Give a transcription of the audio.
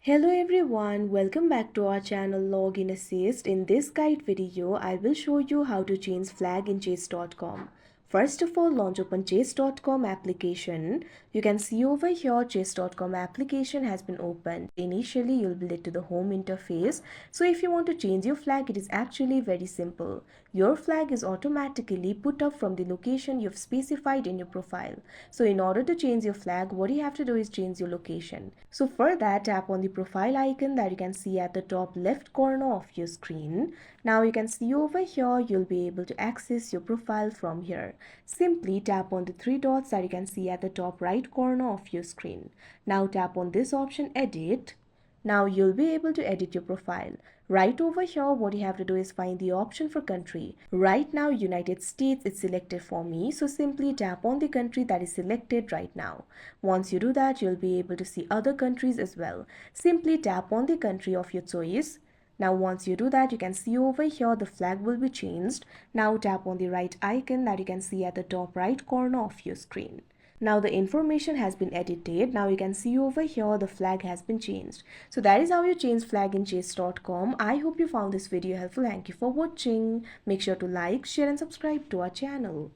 Hello everyone, welcome back to our channel Login Assist. In this guide video, I will show you how to change flag in chess.com. First of all, launch open chess.com application. You can see over here chess.com application has been opened. Initially, you'll be led to the home interface. So if you want to change your flag, it is actually very simple. Your flag is automatically put up from the location you've specified in your profile. So in order to change your flag, what you have to do is change your location. So for that, tap on the profile icon that you can see at the top left corner of your screen. Now you can see over here, you'll be able to access your profile from here. Simply tap on the three dots that you can see at the top right corner of your screen. Now tap on this option, edit. Now you'll be able to edit your profile. Right over here, what you have to do is find the option for country. Right now, United States is selected for me. So simply tap on the country that is selected right now. Once you do that, you'll be able to see other countries as well. Simply tap on the country of your choice. Now once you do that, you can see over here the flag will be changed. Now tap on the right icon that you can see at the top right corner of your screen. Now the information has been edited. Now you can see over here the flag has been changed. So that is how you change flag in chess.com. I hope you found this video helpful. Thank you for watching. Make sure to like, share and subscribe to our channel.